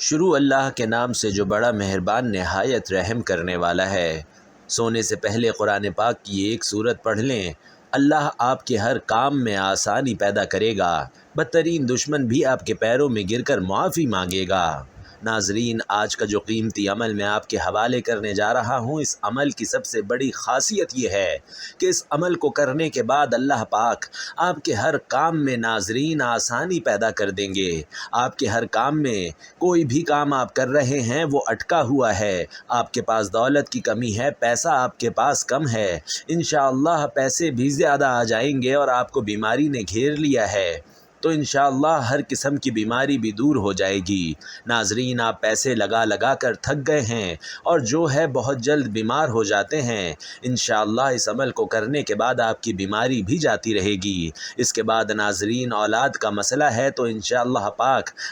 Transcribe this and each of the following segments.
شروع اللہ کے نام سے جو بڑا مہربان نہایت رحم کرنے والا ہے۔ سونے سے پہلے قرآن پاک کی ایک سورت پڑھ لیں، اللہ آپ کے ہر کام میں آسانی پیدا کرے گا، بدترین دشمن بھی آپ کے پیروں میں گر کر معافی مانگے گا۔ ناظرین، آج کا جو قیمتی عمل میں آپ کے حوالے کرنے جا رہا ہوں، اس عمل کی سب سے بڑی خاصیت یہ ہے کہ اس عمل کو کرنے کے بعد اللہ پاک آپ کے ہر کام میں ناظرین آسانی پیدا کر دیں گے۔ آپ کے ہر کام میں کوئی بھی کام آپ کر رہے ہیں وہ اٹکا ہوا ہے، آپ کے پاس دولت کی کمی ہے، پیسہ آپ کے پاس کم ہے، انشاءاللہ پیسے بھی زیادہ آ جائیں گے اور آپ کو بیماری نے گھیر لیا ہے تو انشاءاللہ ہر قسم کی بیماری بھی دور ہو جائے گی۔ ناظرین، آپ پیسے لگا کر تھک گئے ہیں اور جو ہے بہت جلد بیمار ہو جاتے ہیں، انشاءاللہ اس عمل کو کرنے کے بعد آپ کی بیماری بھی جاتی رہے گی۔ اس کے بعد ناظرین، اولاد کا مسئلہ ہے تو انشاءاللہ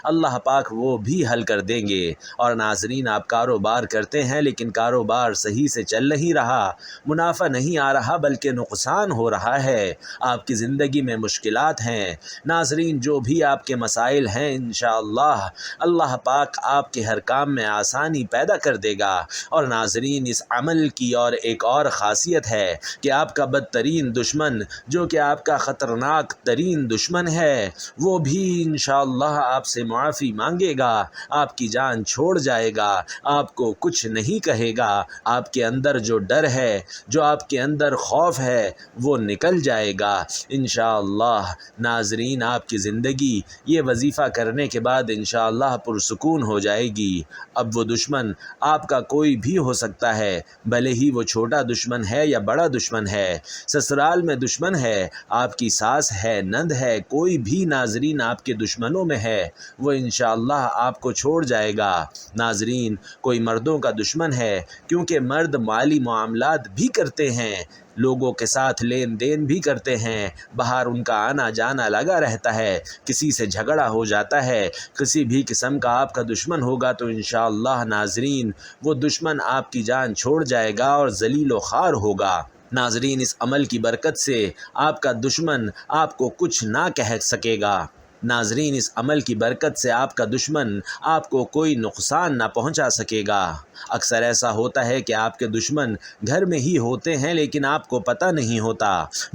اللہ پاک وہ بھی حل کر دیں گے۔ اور ناظرین، آپ کاروبار کرتے ہیں لیکن کاروبار صحیح سے چل نہیں رہا، منافع نہیں آ رہا بلکہ نقصان ہو رہا ہے، آپ کی زندگی میں مشکلات ہیں، ناظرین جو بھی آپ کے مسائل ہیں، انشاءاللہ اللہ پاک آپ کے ہر کام میں آسانی پیدا کر دے گا۔ اور ناظرین، اس عمل کی اور ایک اور خاصیت ہے کہ آپ کا بدترین دشمن، جو کہ آپ کا خطرناک ترین دشمن ہے، وہ بھی انشاءاللہ آپ سے معافی مانگے گا، آپ کی جان چھوڑ جائے گا، آپ کو کچھ نہیں کہے گا، آپ کے اندر جو ڈر ہے، جو آپ کے اندر خوف ہے، وہ نکل جائے گا انشاءاللہ۔ ناظرین، آپ کی زندگی یہ وظیفہ کرنے کے بعد انشاءاللہ پرسکون ہو جائے گی۔ اب وہ دشمن آپ کا کوئی بھی ہو سکتا ہے، بھلے ہی وہ چھوٹا دشمن ہے یا بڑا دشمن ہے، سسرال میں دشمن ہے، آپ کی ساس ہے، نند ہے، کوئی بھی ناظرین آپ کے دشمنوں میں ہے، وہ انشاءاللہ آپ کو چھوڑ جائے گا۔ ناظرین، کوئی مردوں کا دشمن ہے، کیونکہ مرد مالی معاملات بھی کرتے ہیں، لوگوں کے ساتھ لین دین بھی کرتے ہیں، باہر ان کا آنا جانا لگا رہتا ہے، کسی سے جھگڑا ہو جاتا ہے، کسی بھی قسم کا آپ کا دشمن ہوگا تو انشاءاللہ ناظرین وہ دشمن آپ کی جان چھوڑ جائے گا اور ذلیل و خوار ہوگا۔ ناظرین، اس عمل کی برکت سے آپ کا دشمن آپ کو کچھ نہ کہہ سکے گا۔ ناظرین، اس عمل کی برکت سے آپ کا دشمن آپ کو کوئی نقصان نہ پہنچا سکے گا۔ اکثر ایسا ہوتا ہے کہ آپ کے دشمن گھر میں ہی ہوتے ہیں لیکن آپ کو پتہ نہیں ہوتا،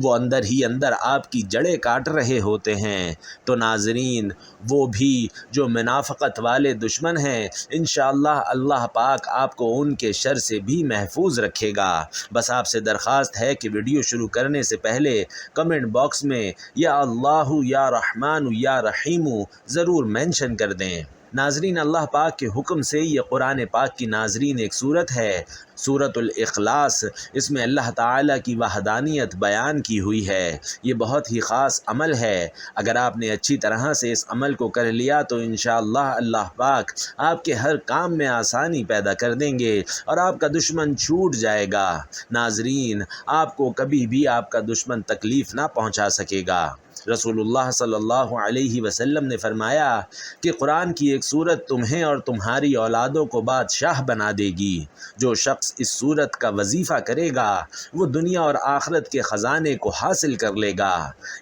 وہ اندر ہی اندر آپ کی جڑیں کاٹ رہے ہوتے ہیں۔ تو ناظرین، وہ بھی جو منافقت والے دشمن ہیں، انشاءاللہ اللہ پاک آپ کو ان کے شر سے بھی محفوظ رکھے گا۔ بس آپ سے درخواست ہے کہ ویڈیو شروع کرنے سے پہلے کمنٹ باکس میں یا اللہ یا رحمان یا رحیم ضرور مینشن کر دیں۔ ناظرین، اللہ پاک کے حکم سے یہ قرآن پاک کی ناظرین ایک سورت ہے، سورۃ الاخلاص۔ اس میں اللہ تعالیٰ کی وحدانیت بیان کی ہوئی ہے۔ یہ بہت ہی خاص عمل ہے، اگر آپ نے اچھی طرح سے اس عمل کو کر لیا تو انشاءاللہ اللہ پاک آپ کے ہر کام میں آسانی پیدا کر دیں گے اور آپ کا دشمن چھوٹ جائے گا۔ ناظرین، آپ کو کبھی بھی آپ کا دشمن تکلیف نہ پہنچا سکے گا۔ رسول اللہ صلی اللہ علیہ وسلم نے فرمایا کہ قرآن کی ایک سورت تمہیں اور تمہاری اولادوں کو بادشاہ بنا دے گی۔ جو شخص اس سورت کا وظیفہ کرے گا وہ دنیا اور آخرت کے خزانے کو حاصل کر لے گا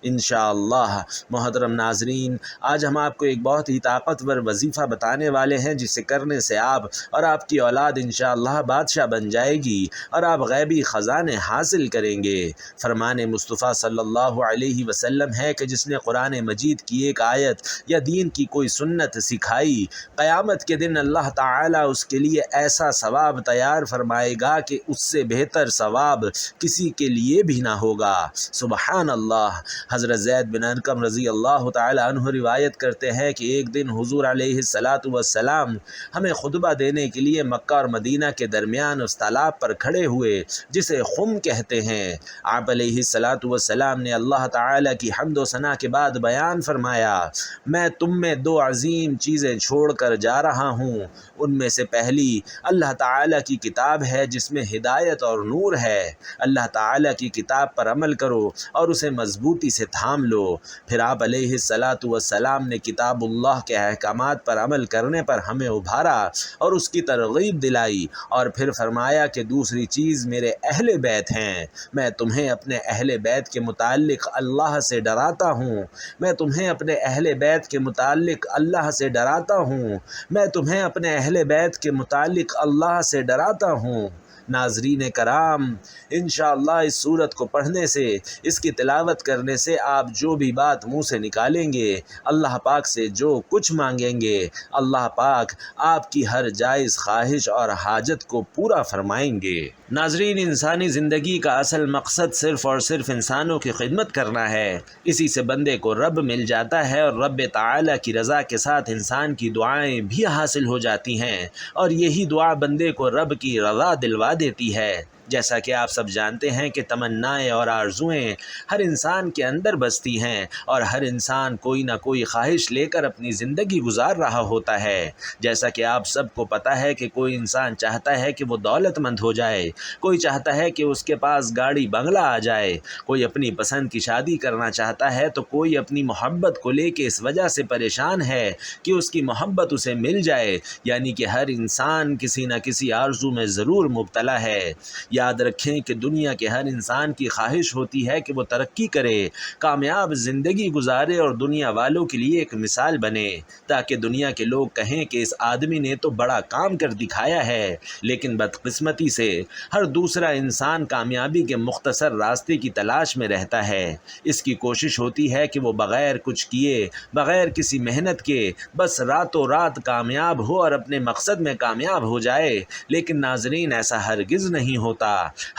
انشاءاللہ۔ محترم ناظرین، آج ہم آپ کو ایک بہت ہی طاقتور وظیفہ بتانے والے ہیں جسے کرنے سے آپ اور آپ کی اولاد انشاءاللہ بادشاہ بن جائے گی اور آپ غیبی خزانے حاصل کریں گے۔ فرمان مصطفیٰ صلی اللہ علیہ وسلم ہے کہ جس نے قرآن مجید کی ایک آیت یا دین کی کوئی سنت سکھائی، قیامت کے دن اللہ تعالیٰ اس کے لیے ایسا ثواب تیار فرمائے گا کہ اس سے بہتر ثواب کسی کے لیے بھی نہ ہوگا۔ سبحان اللہ۔ حضرت زید بن ارقم رضی اللہ تعالیٰ عنہ روایت کرتے ہیں کہ ایک دن حضور علیہ السلام ہمیں خطبہ دینے کے لیے مکہ اور مدینہ کے درمیان اس تالاب پر کھڑے ہوئے جسے خم کہتے ہیں۔ آپ علیہ السلام نے اللہ تعالیٰ کی حمد و ثنا کے بعد بیان فرمایا، میں تم میں دو عظیم چیزیں چھوڑ کر جا رہا ہوں، ان میں سے پہلی اللہ تعالیٰ کی کتاب ہے جس میں ہدایت اور نور ہے، اللہ تعالیٰ کی کتاب پر عمل کرو اور اسے مضبوطی سے تھام لو۔ پھر آپ علیہ السلام نے کتاب اللہ کے احکامات پر عمل کرنے پر ہمیں ابھارا اور اس کی ترغیب دلائی، اور پھر فرمایا کہ دوسری چیز میرے اہل بیت ہیں، میں تمہیں اپنے اہل بیت کے متعلق اللہ سے ڈرا ڈراتا ہوں، میں تمہیں اپنے اہل بیت کے متعلق اللہ سے ڈراتا ہوں، میں تمہیں اپنے اہل بیت کے متعلق اللہ سے ڈراتا ہوں۔ ناظرین کرام، انشاءاللہ اس سورت کو پڑھنے سے، اس کی تلاوت کرنے سے آپ جو بھی بات منہ سے نکالیں گے، اللہ پاک سے جو کچھ مانگیں گے، اللہ پاک آپ کی ہر جائز خواہش اور حاجت کو پورا فرمائیں گے۔ ناظرین، انسانی زندگی کا اصل مقصد صرف اور صرف انسانوں کی خدمت کرنا ہے۔ اسی سے بندے کو رب مل جاتا ہے اور رب تعالیٰ کی رضا کے ساتھ انسان کی دعائیں بھی حاصل ہو جاتی ہیں، اور یہی دعا بندے کو رب کی رضا دلوا دیتی ہے۔ جیسا کہ آپ سب جانتے ہیں کہ تمنائیں اور آرزوئیں ہر انسان کے اندر بستی ہیں، اور ہر انسان کوئی نہ کوئی خواہش لے کر اپنی زندگی گزار رہا ہوتا ہے۔ جیسا کہ آپ سب کو پتہ ہے کہ کوئی انسان چاہتا ہے کہ وہ دولت مند ہو جائے، کوئی چاہتا ہے کہ اس کے پاس گاڑی بنگلہ آ جائے، کوئی اپنی پسند کی شادی کرنا چاہتا ہے، تو کوئی اپنی محبت کو لے کے اس وجہ سے پریشان ہے کہ اس کی محبت اسے مل جائے۔ یعنی کہ ہر انسان کسی نہ کسی آرزو میں ضرور مبتلا ہے۔ یاد رکھیں کہ دنیا کے ہر انسان کی خواہش ہوتی ہے کہ وہ ترقی کرے، کامیاب زندگی گزارے اور دنیا والوں کے لیے ایک مثال بنے، تاکہ دنیا کے لوگ کہیں کہ اس آدمی نے تو بڑا کام کر دکھایا ہے۔ لیکن بدقسمتی سے ہر دوسرا انسان کامیابی کے مختصر راستے کی تلاش میں رہتا ہے۔ اس کی کوشش ہوتی ہے کہ وہ بغیر کچھ کیے، بغیر کسی محنت کے، بس راتوں رات کامیاب ہو اور اپنے مقصد میں کامیاب ہو جائے۔ لیکن ناظرین، ایسا ہرگز نہیں ہوتا۔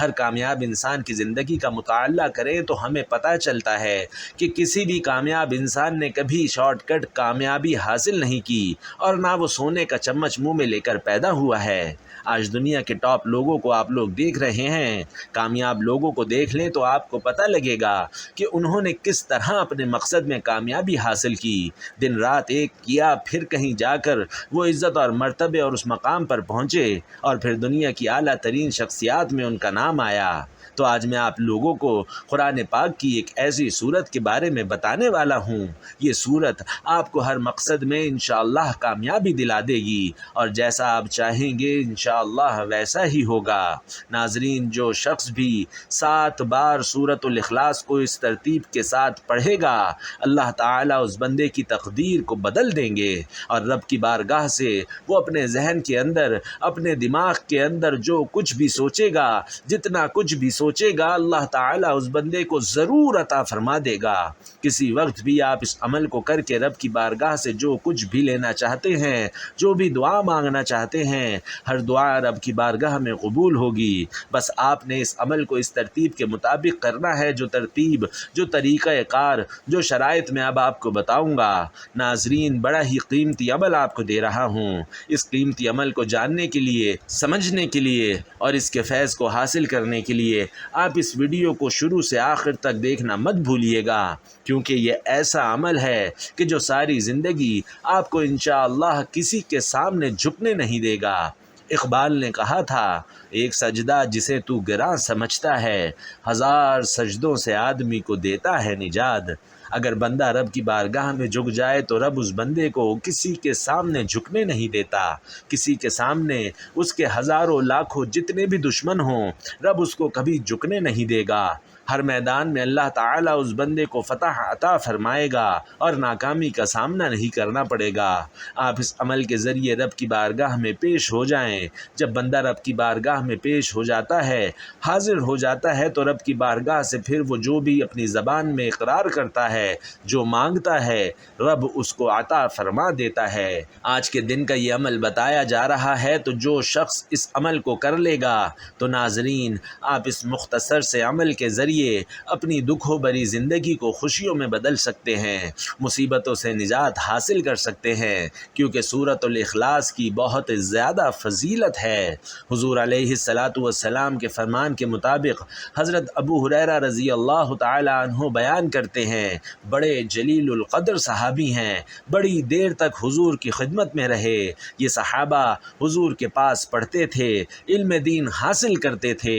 ہر کامیاب انسان کی زندگی کا مطالعہ کریں تو ہمیں پتہ چلتا ہے کہ کسی بھی کامیاب انسان نے کبھی شارٹ کٹ کامیابی حاصل نہیں کی، اور نہ وہ سونے کا چمچ منہ میں لے کر پیدا ہوا ہے۔ آج دنیا کے ٹاپ لوگوں کو آپ لوگ دیکھ رہے ہیں، کامیاب لوگوں کو دیکھ لیں تو آپ کو پتہ لگے گا کہ انہوں نے کس طرح اپنے مقصد میں کامیابی حاصل کی، دن رات ایک کیا، پھر کہیں جا کر وہ عزت اور مرتبے اور اس مقام پر پہنچے، اور پھر دنیا کی اعلیٰ ترین شخصیات میں ان کا نام آیا۔ تو آج میں آپ لوگوں کو قرآن پاک کی ایک ایسی سورت کے بارے میں بتانے والا ہوں۔ یہ سورت آپ کو ہر مقصد میں انشاءاللہ کامیابی دلا دے گی، اور جیسا آپ چاہیں گے انشاءاللہ ویسا ہی ہوگا۔ ناظرین، جو شخص بھی 7 بار سورۃ الاخلاص کو اس ترتیب کے ساتھ پڑھے گا، اللہ تعالیٰ اس بندے کی تقدیر کو بدل دیں گے، اور رب کی بارگاہ سے وہ اپنے ذہن کے اندر، اپنے دماغ کے اندر جو کچھ بھی سوچے گا، جتنا کچھ بھی سوچے گا، اللہ تعالیٰ اس بندے کو ضرور عطا فرما دے گا۔ کسی وقت بھی آپ اس عمل کو کر کے رب کی بارگاہ سے جو کچھ بھی لینا چاہتے ہیں، جو بھی دعا مانگنا چاہتے ہیں، ہر دعا رب کی بارگاہ میں قبول ہوگی۔ بس آپ نے اس عمل کو اس ترتیب کے مطابق کرنا ہے، جو ترتیب، جو طریقہ کار، جو شرائط میں اب آپ کو بتاؤں گا۔ ناظرین، بڑا ہی قیمتی عمل آپ کو دے رہا ہوں۔ اس قیمتی عمل کو جاننے کے لیے، سمجھنے کے لیے اور اس کے فیض کو حاصل کرنے کے لیے آپ اس ویڈیو کو شروع سے آخر تک دیکھنا مت بھولیے گا، کیونکہ یہ ایسا عمل ہے کہ جو ساری زندگی آپ کو انشاءاللہ کسی کے سامنے جھکنے نہیں دے گا۔ اقبال نے کہا تھا، ایک سجدہ جسے تو گراں سمجھتا ہے، 1000 سجدوں سے آدمی کو دیتا ہے نجات۔ اگر بندہ رب کی بارگاہ میں جھک جائے تو رب اس بندے کو کسی کے سامنے جھکنے نہیں دیتا۔ کسی کے سامنے اس کے ہزاروں لاکھوں جتنے بھی دشمن ہوں، رب اس کو کبھی جھکنے نہیں دے گا۔ ہر میدان میں اللہ تعالیٰ اس بندے کو فتح عطا فرمائے گا اور ناکامی کا سامنا نہیں کرنا پڑے گا۔ آپ اس عمل کے ذریعے رب کی بارگاہ میں پیش ہو جائیں۔ جب بندہ رب کی بارگاہ میں پیش ہو جاتا ہے، حاضر ہو جاتا ہے، تو رب کی بارگاہ سے پھر وہ جو بھی اپنی زبان میں اقرار کرتا ہے، جو مانگتا ہے، رب اس کو عطا فرما دیتا ہے۔ آج کے دن کا یہ عمل بتایا جا رہا ہے، تو جو شخص اس عمل کو کر لے گا تو ناظرین، آپ اس مختصر سے عمل کے ذریعے اپنی دکھوں بھری زندگی کو خوشیوں میں بدل سکتے ہیں، مصیبتوں سے نجات حاصل کر سکتے ہیں، کیونکہ سورۃ الاخلاص کی بہت زیادہ فضیلت ہے۔ حضور علیہ السلام کے فرمان کے مطابق حضرت ابو ہریرہ رضی اللہ تعالی عنہ بیان کرتے ہیں، بڑے جلیل القدر صحابی ہیں، بڑی دیر تک حضور کی خدمت میں رہے۔ یہ صحابہ حضور کے پاس پڑھتے تھے، علم دین حاصل کرتے تھے۔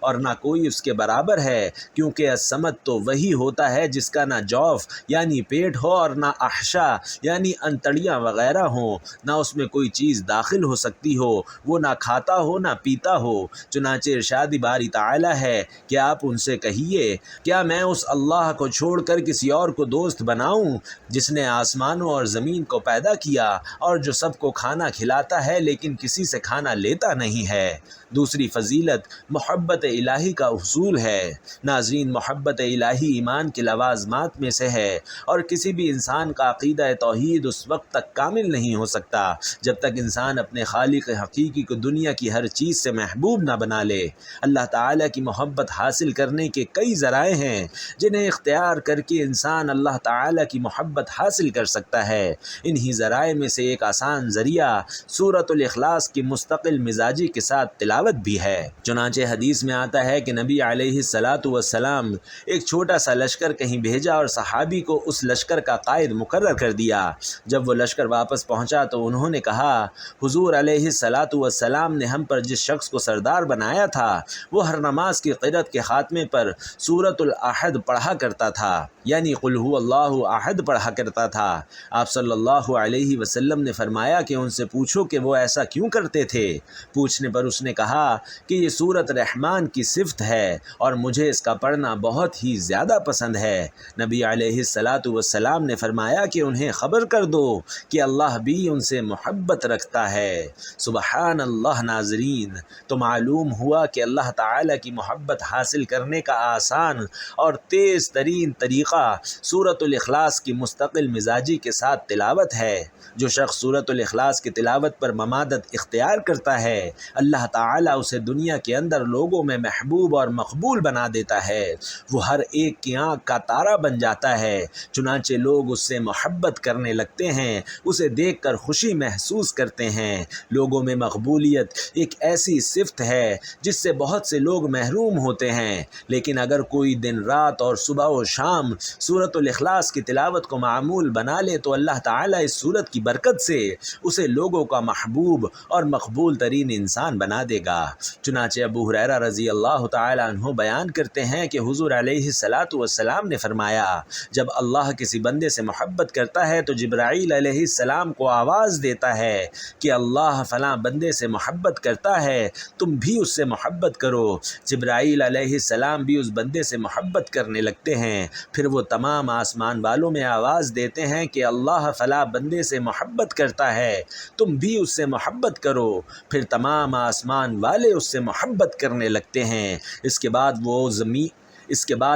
اور نہ کوئی اس کے برابر ہے، کیونکہ الصمد تو وہی ہوتا ہے جس کا نہ جوف یعنی پیٹ ہو اور نہ احشا یعنی انتڑیاں وغیرہ ہوں، نہ اس میں کوئی چیز داخل ہو سکتی ہو، وہ نہ کھاتا ہو نہ پیتا ہو۔ چنانچہ ارشاد باری تعالی ہے کہ آپ ان سے کہیے، کیا میں اس اللہ کو چھوڑ کر کسی اور کو دوست بناؤں جس نے آسمانوں اور زمین کو پیدا کیا اور جو سب کو کھانا کھلاتا ہے لیکن کسی سے کھانا لیتا نہیں ہے۔ دوسری فضیلت محبت الہی کا حصول ہے۔ ناظرین، محبت الہی ایمان کے لوازمات میں سے ہے، اور کسی بھی انسان کا عقیدہ توحید اس وقت تک کامل نہیں ہو سکتا جب تک انسان اپنے خالق حقیقی کو دنیا کی ہر چیز سے محبوب نہ بنا لے۔ اللہ تعالیٰ کی محبت حاصل کرنے کے کئی ذرائع ہیں جنہیں اختیار کر کے انسان اللہ تعالیٰ کی محبت حاصل کر سکتا ہے۔ انہی ذرائع میں سے ایک آسان ذریعہ سورۃ الاخلاص کی مستقل مزاجی کے ساتھ تلاوت بھی ہے۔ چنانچہ حدیث میں آتا ہے کہ نبی علیہ الصلاۃ والسلام ایک چھوٹا سا لشکر کہیں بھیجا اور صحابی کو اس لشکر کا قائد مقرر کر دیا۔ جب وہ لشکر واپس پہنچا تو انہوں نے کہا، حضور علیہ الصلاۃ والسلام نے ہم پر جس شخص کو سردار بنایا تھا وہ ہر نماز کی قرأت کے خاتمے پر سورۃ الاحد پڑھا کرتا تھا، یعنی قل هو اللہ احد پڑھا کرتا تھا۔ آپ صلی اللہ علیہ وسلم نے فرمایا کہ ان سے پوچھو کہ وہ ایسا کیوں کرتے تھے۔ پوچھنے پر اس نے کہا کہ یہ سورۃ رحمان کی صفت ہے اور مجھے اس کا پڑھنا بہت ہی زیادہ پسند ہے۔ نبی علیہ الصلاۃ والسلام نے فرمایا کہ انہیں خبر کر دو کہ اللہ بھی ان سے محبت رکھتا ہے۔ سبحان اللہ۔ ناظرین، تو معلوم ہوا کہ اللہ تعالیٰ کی محبت حاصل کرنے کا آسان اور تیز ترین طریقہ سورۃ الاخلاص کی مستقل مزاجی کے ساتھ تلاوت ہے۔ جو شخص سورۃ الاخلاص کی تلاوت پر ممادت اختیار کرتا ہے، اللہ تعالیٰ اسے دنیا کے اندر لوگوں میں محبوب اور مقبول بنا دیتا ہے۔ وہ ہر ایک کی آنکھ کا تارا بن جاتا ہے، چنانچہ لوگ اس سے محبت کرنے لگتے ہیں، اسے دیکھ کر خوشی محسوس کرتے ہیں۔ لوگوں میں مقبولیت ایک ایسی صفت ہے جس سے بہت سے لوگ محروم ہوتے ہیں، لیکن اگر کوئی دن رات اور صبح و شام سورۃ الاخلاص کی تلاوت کو معمول بنا لے تو اللہ تعالیٰ اس سورت کی برکت سے اسے لوگوں کا محبوب اور مقبول ترین انسان بنا دے گا۔ چنانچہ ابو ہریرہ رضی اللہ تعالیٰ عنہ بیان کرتے ہیں کہ حضور علیہ الصلاۃ والسلام نے فرمایا، جب اللہ کسی بندے سے محبت کرتا ہے تو جبرائیل علیہ السلام کو آواز دیتا ہے کہ اللہ فلاں بندے سے محبت کرتا ہے، تم بھی اس سے محبت کرو۔ جبرائیل علیہ السلام بھی اس بندے سے محبت کرنے لگتے ہیں، پھر وہ تمام آسمان والوں میں آواز دیتے ہیں کہ اللہ فلاں بندے سے محبت کرتا ہے، تم بھی اس سے محبت کرو۔ پھر تمام آسمان والے اس سے محبت کرنے لگتے ہیں۔ اس کے بعد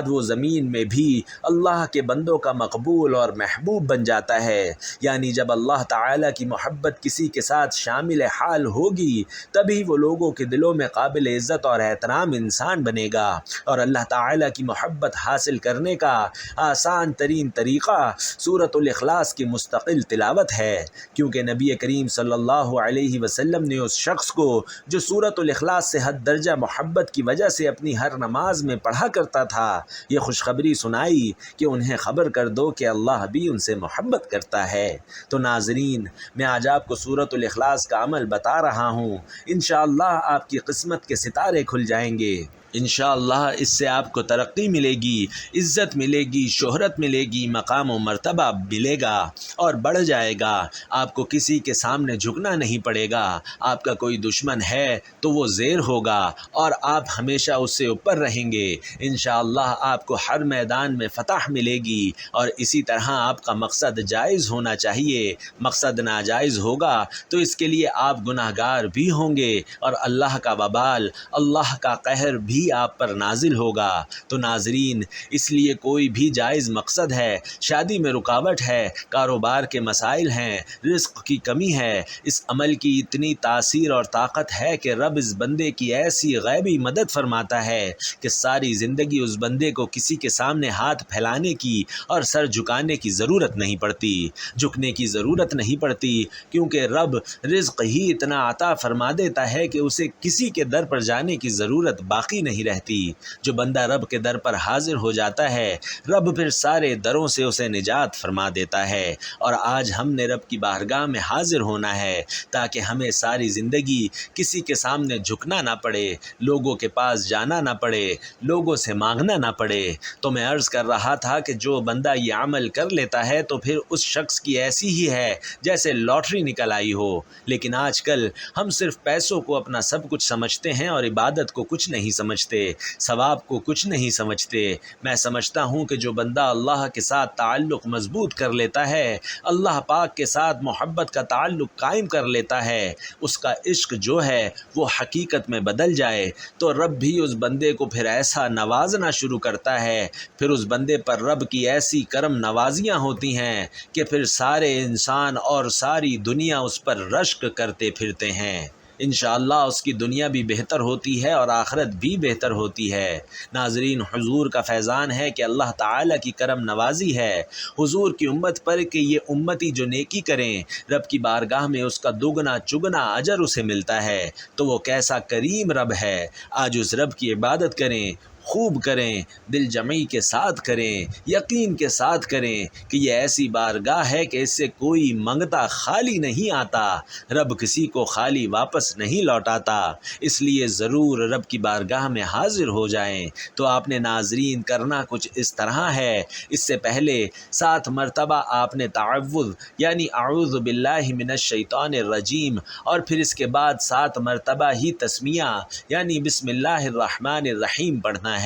وہ زمین میں بھی اللہ کے بندوں کا مقبول اور محبوب بن جاتا ہے، یعنی جب اللہ تعالیٰ کی محبت کسی کے ساتھ شامل حال ہوگی تبھی وہ لوگوں کے دلوں میں قابل عزت اور احترام انسان بنے گا۔ اور اللہ تعالیٰ کی محبت حاصل کرنے کا آسان ترین طریقہ سورۃ الاخلاص کی مستقل تلاوت ہے، کیونکہ نبی کریم صلی اللہ علیہ وسلم نے اس شخص کو جو سورۃ الاخلاص سے حد درجہ محبت کی وجہ سے اپنی ہر نماز میں پڑھا کرتا تھا، یہ خوشخبری سنائی کہ انہیں خبر کر دو کہ اللہ بھی ان سے محبت کرتا ہے۔ تو ناظرین، میں آج آپ کو سورۃ الاخلاص کا عمل بتا رہا ہوں، انشاءاللہ آپ کی قسمت کے ستارے کھل جائیں گے۔ انشاءاللہ اس سے آپ کو ترقی ملے گی، عزت ملے گی، شہرت ملے گی، مقام و مرتبہ ملے گا اور بڑھ جائے گا۔ آپ کو کسی کے سامنے جھکنا نہیں پڑے گا۔ آپ کا کوئی دشمن ہے تو وہ زیر ہوگا اور آپ ہمیشہ اس سے اوپر رہیں گے۔ انشاءاللہ آپ کو ہر میدان میں فتح ملے گی، اور اسی طرح آپ کا مقصد جائز ہونا چاہیے۔ مقصد ناجائز ہوگا تو اس کے لیے آپ گناہ گار بھی ہوں گے اور اللہ کا وبال، اللہ کا قہر بھی آپ پر نازل ہوگا۔ تو ناظرین، اس لیے کوئی بھی جائز مقصد ہے، شادی میں رکاوٹ ہے، کاروبار کے مسائل ہیں، رزق کی کمی ہے، اس عمل کی اتنی تاثیر اور طاقت ہے کہ رب اس بندے کی ایسی غیبی مدد فرماتا ہے کہ ساری زندگی اس بندے کو کسی کے سامنے ہاتھ پھیلانے کی اور سر جھکانے کی ضرورت نہیں پڑتی، جھکنے کی ضرورت نہیں پڑتی، کیونکہ رب رزق ہی اتنا عطا فرما دیتا ہے کہ اسے کسی کے در پر جانے کی ضرورت باقی نہیں رہتی۔ جو بندہ رب کے در پر حاضر ہو جاتا ہے، رب پھر سارے دروں سے اسے نجات فرما دیتا ہے۔ اور آج ہم نے رب کی بارگاہ میں حاضر ہونا ہے تاکہ ہمیں ساری زندگی کسی کے سامنے جھکنا نہ پڑے، لوگوں کے پاس جانا نہ پڑے، لوگوں سے مانگنا نہ پڑے۔ تو میں عرض کر رہا تھا کہ جو بندہ یہ عمل کر لیتا ہے تو پھر اس شخص کی ایسی ہی ہے جیسے لاٹری نکل آئی ہو۔ لیکن آج کل ہم صرف پیسوں کو اپنا سب کچھ سمجھتے ہیں اور عبادت کو کچھ نہیں سمجھتے، ثواب کو کچھ نہیں سمجھتے۔ میں سمجھتا ہوں کہ جو بندہ اللہ کے ساتھ تعلق مضبوط کر لیتا ہے، اللہ پاک کے ساتھ محبت کا تعلق قائم کر لیتا ہے، اس کا عشق جو ہے وہ حقیقت میں بدل جائے تو رب بھی اس بندے کو پھر ایسا نوازنا شروع کرتا ہے، پھر اس بندے پر رب کی ایسی کرم نوازیاں ہوتی ہیں کہ پھر سارے انسان اور ساری دنیا اس پر رشک کرتے پھرتے ہیں۔ انشاءاللہ اس کی دنیا بھی بہتر ہوتی ہے اور آخرت بھی بہتر ہوتی ہے۔ ناظرین، حضور کا فیضان ہے کہ اللہ تعالیٰ کی کرم نوازی ہے حضور کی امت پر کہ یہ امتی جو نیکی کریں رب کی بارگاہ میں اس کا دگنا چگنا اجر اسے ملتا ہے۔ تو وہ کیسا کریم رب ہے۔ آج اس رب کی عبادت کریں، خوب کریں، دل جمعی کے ساتھ کریں، یقین کے ساتھ کریں کہ یہ ایسی بارگاہ ہے کہ اس سے کوئی منگتا خالی نہیں آتا، رب کسی کو خالی واپس نہیں لوٹاتا۔ اس لیے ضرور رب کی بارگاہ میں حاضر ہو جائیں۔ تو آپ نے ناظرین کرنا کچھ اس طرح ہے، اس سے پہلے 7 مرتبہ آپ نے تعوذ یعنی اعوذ باللہ من الشیطان الرجیم، اور پھر اس کے بعد 7 مرتبہ ہی تسمیہ یعنی بسم اللہ الرحمن الرحیم پڑھنا ہے۔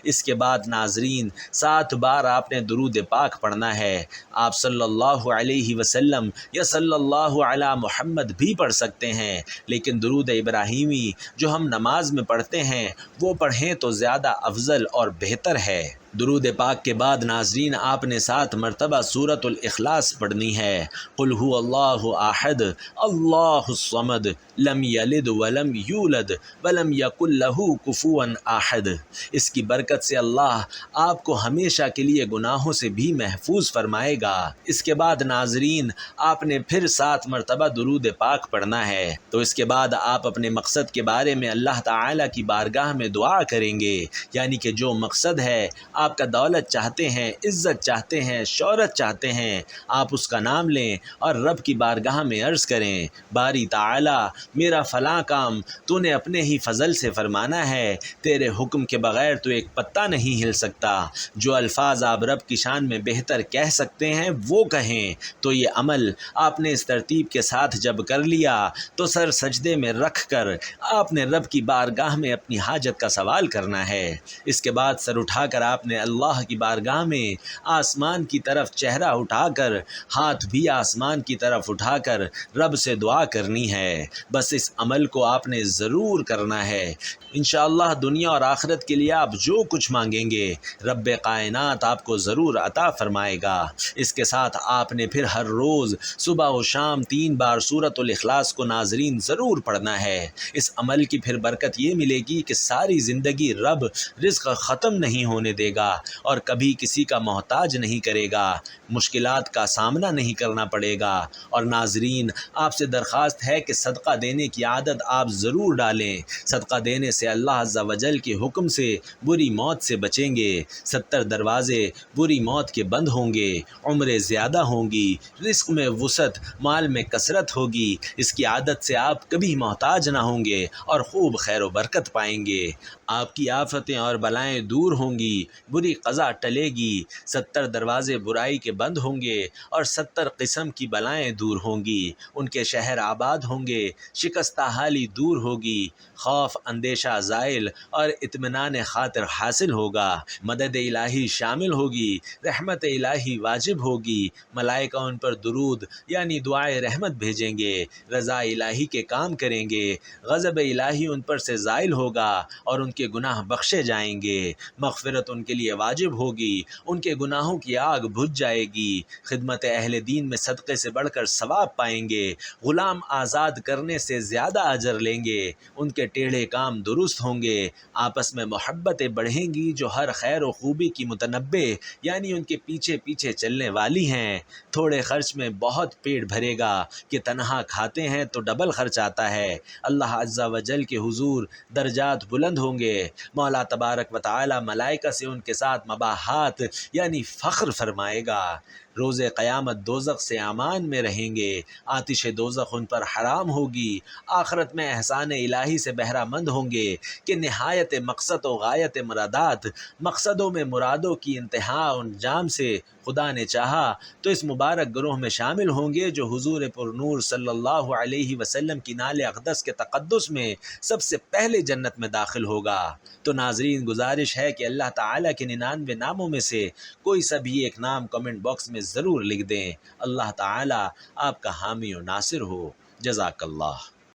اس کے بعد ناظرین 7 بار آپ نے درود پاک پڑھنا ہے۔ آپ صلی اللہ علیہ وسلم یا صلی اللہ علی محمد بھی پڑھ سکتے ہیں، لیکن درود ابراہیمی جو ہم نماز میں پڑھتے ہیں وہ پڑھیں تو زیادہ افضل اور بہتر ہے۔ درود پاک کے بعد ناظرین آپ نے 7 مرتبہ سورۃ الاخلاص پڑھنی ہے۔ قل هو اللہ احد اللہ الصمد لم یلد ولم یولد ولم یکن لہ کفوا احد۔ اس کی برکت سے اللہ آپ کو ہمیشہ کے لیے گناہوں سے بھی محفوظ فرمائے گا۔ اس کے بعد ناظرین آپ نے پھر 7 مرتبہ درود پاک پڑھنا ہے۔ تو اس کے بعد آپ اپنے مقصد کے بارے میں اللہ تعالیٰ کی بارگاہ میں دعا کریں گے، یعنی کہ جو مقصد ہے، آپ کا دولت چاہتے ہیں، عزت چاہتے ہیں، شہرت چاہتے ہیں، آپ اس کا نام لیں اور رب کی بارگاہ میں عرض کریں، باری تعالی میرا فلاں کام تو نے اپنے ہی فضل سے فرمانا ہے، تیرے حکم کے بغیر تو ایک پتہ نہیں ہل سکتا۔ جو الفاظ آپ رب کی شان میں بہتر کہہ سکتے ہیں وہ کہیں۔ تو یہ عمل آپ نے اس ترتیب کے ساتھ جب کر لیا تو سر سجدے میں رکھ کر آپ نے رب کی بارگاہ میں اپنی حاجت کا سوال کرنا ہے۔ اس کے بعد سر اٹھا کر آپ نے اللہ کی بارگاہ میں آسمان کی طرف چہرہ اٹھا کر، ہاتھ بھی آسمان کی طرف اٹھا کر رب سے دعا کرنی ہے۔ بس اس عمل کو آپ نے ضرور کرنا ہے۔ انشاءاللہ دنیا اور آخرت کے لیے آپ جو کچھ مانگیں گے رب کائنات آپ کو ضرور عطا فرمائے گا۔ اس کے ساتھ آپ نے پھر ہر روز صبح و شام 3 بار سورۃ الاخلاص کو ناظرین ضرور پڑھنا ہے۔ اس عمل کی پھر برکت یہ ملے گی کہ ساری زندگی رب رزق ختم نہیں ہونے دے گا اور کبھی کسی کا محتاج نہیں کرے گا، مشکلات کا سامنا نہیں کرنا پڑے گا۔ اور ناظرین آپ سے درخواست ہے کہ صدقہ دینے کی عادت آپ ضرور ڈالیں۔ صدقہ دینے سے اللہ عز و جل کے حکم سے بری موت سے بچیں گے، 70 دروازے بری موت کے بند ہوں گے، عمریں زیادہ ہوں گی، رزق میں وسعت، مال میں کثرت ہوگی۔ اس کی عادت سے آپ کبھی محتاج نہ ہوں گے اور خوب خیر و برکت پائیں گے۔ آپ کی آفتیں اور بلائیں دور ہوں گی، بری قضا ٹلے گی، 70 دروازے برائی کے بند ہوں گے اور 70 قسم کی بلائیں دور ہوں گی، ان کے شہر آباد ہوں گے، شکستہ حالی دور ہوگی، خوف اندیشہ زائل اور اطمینان خاطر حاصل ہوگا، مدد الہی شامل ہوگی، رحمت الہی واجب ہوگی، ملائکہ ان پر درود یعنی دعائے رحمت بھیجیں گے، رضا الہی کے کام کریں گے، غضب الہی ان پر سے زائل ہوگا اور ان کے گناہ بخشے جائیں گے، مغفرت ان کے کے لیے واجب ہوگی، ان کے گناہوں کی آگ بجھ جائے گی، خدمت اہل دین میں صدقے سے بڑھ کر ثواب پائیں گے، غلام آزاد کرنے سے زیادہ اجر لیں گے، ان کے ٹیڑھے کام درست ہوں گے، آپس میں محبتیں بڑھیں گی جو ہر خیر و خوبی کی متنبع یعنی ان کے پیچھے پیچھے چلنے والی ہیں، تھوڑے خرچ میں بہت پیٹ بھرے گا کہ تنہا کھاتے ہیں تو ڈبل خرچ آتا ہے، اللہ عز و جل کے حضور درجات بلند ہوں گے، مولا تبارک و تعالی ملائکہ سے ان کے ساتھ مباحات یعنی فخر فرمائے گا، روز قیامت دوزخ سے امان میں رہیں گے، آتش دوزخ ان پر حرام ہوگی، آخرت میں احسان الہی سے بہرہ مند ہوں گے کہ نہایت مقصد و غایت مرادات، مقصدوں میں مرادوں کی انتہا و انجام سے خدا نے چاہا تو اس مبارک گروہ میں شامل ہوں گے جو حضور پر نور صلی اللہ علیہ وسلم کی نال اقدس کے تقدس میں سب سے پہلے جنت میں داخل ہوگا۔ تو ناظرین گزارش ہے کہ اللہ تعالیٰ کے 99 ناموں میں سے کوئی سا بھی ایک نام کمنٹ باکس میں ضرور لکھ دیں۔ اللہ تعالیٰ آپ کا حامی و ناصر ہو۔ جزاک اللہ۔